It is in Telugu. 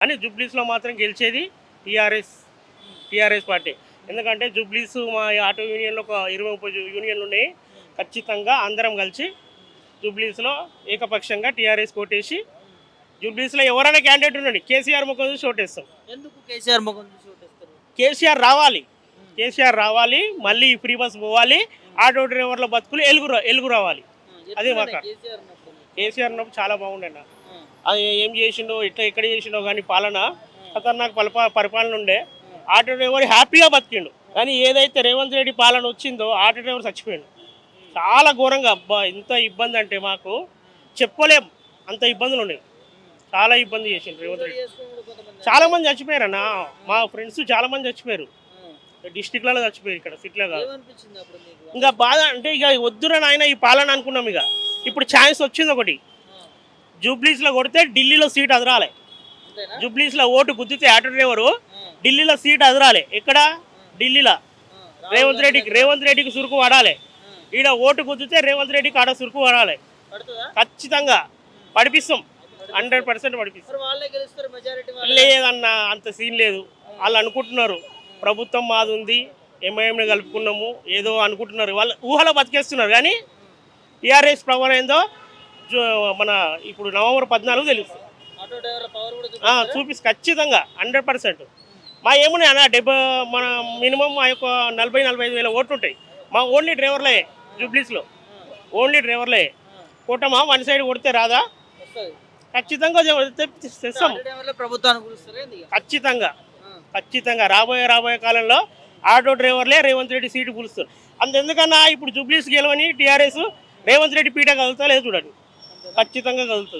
కానీ జూబ్లీస్లో మాత్రం గెలిచేది టీఆర్ఎస్ పార్టీ. ఎందుకంటే జూబ్లీస్ మా ఆటో యూనియన్లో ఒక 20-30 యూనియన్లు ఉన్నాయి. ఖచ్చితంగా అందరం కలిసి జూబ్లీస్లో ఏకపక్షంగా టీఆర్ఎస్ కోటేసి జూబ్లీస్లో ఎవరైనా క్యాండిడేట్ ఉండండి కేసీఆర్ ముఖం చూసి ఓటేస్తాం. ఎందుకు కేసీఆర్ ముఖం చూసి ఓటేస్తారు? కేసీఆర్ రావాలి, మళ్ళీ ఫ్రీ బస్ పోవాలి, ఆటో డ్రైవర్ల బతుకులు ఎలుగు రావాలి. అదే మాకు కేసీఆర్ ఉన్నప్పుడు చాలా బాగుండే. అది ఏం చేసిండో ఎక్కడ చేసిండో కానీ పాలన ఖతర్నాక్ పరిపాలన ఉండే. ఆటో డ్రైవర్ హ్యాపీగా బతికిండు. కానీ ఏదైతే రేవంత్ రెడ్డి పాలన వచ్చిందో ఆటో డ్రైవర్ చచ్చిపోయిండు. చాలా ఘోరంగా. అబ్బా ఇంత ఇబ్బంది అంటే మాకు చెప్పలేం, అంత ఇబ్బందులు ఉన్నాయి. చాలా ఇబ్బంది చేసిండు రేవంత్ రెడ్డి. చాలామంది చచ్చిపోయారన్న, మా ఫ్రెండ్స్ చాలామంది చచ్చిపోయారు. డిస్టిక్లలో చచ్చిపోయారు, ఇక్కడ సిటీలో కాదు. ఇంకా బాధ అంటే ఇక వద్దురని ఆయన ఈ పాలన అనుకున్నాం. ఇక ఇప్పుడు ఛాన్స్ వచ్చింది ఒకటి, జూబ్లీస్లో కొడితే ఢిల్లీలో సీట్ అదరాలి. జూబ్లీస్లో ఓటు గుద్దితే ఆటో డ్రైవరు ఢిల్లీలో సీట్ అదరాలి. ఎక్కడ? ఢిల్లీలో. రేవంత్ రెడ్డికి సురుకు పడాలి. ఈడ ఓటు గుద్దితే రేవంత్ రెడ్డికి ఆడ సురుకు పడాలి. ఖచ్చితంగా పడిపిస్తాం, 100% పడిపిస్తాం. లేదన్న, అంత సీన్ లేదు. వాళ్ళు అనుకుంటున్నారు ప్రభుత్వం మాది ఉంది, ఎంఐఎంని కలుపుకున్నాము ఏదో అనుకుంటున్నారు. వాళ్ళు ఊహలో బతికేస్తున్నారు. కానీ టీఆర్ఎస్ పవర్ ఏందో మన ఇప్పుడు నవంబర్ 14 తెలుస్తుంది. చూపిస్తుంది ఖచ్చితంగా 100%. మా ఏమున్నాయి అన్న, మన మినిమం మా యొక్క 40-45 వేల ఓట్లు ఉంటాయి. మా ఓన్లీ డ్రైవర్లే జూబ్లీస్లో, ఓన్లీ డ్రైవర్లే. కూటమా వన్ సైడ్ కొడితే రాదా? ఖచ్చితంగా తెస్తాం. ఖచ్చితంగా రాబోయే కాలంలో ఆటో డ్రైవర్లే రేవంత్ రెడ్డి సీటు కూలుస్తారు. అందుకన్నా ఇప్పుడు జూబ్లీస్ గెలవని టీఆర్ఎస్ రేవంత్ రెడ్డి పీట కదులుతా లేదు చూడండి, ఖచ్చితంగా కదులుతుంది.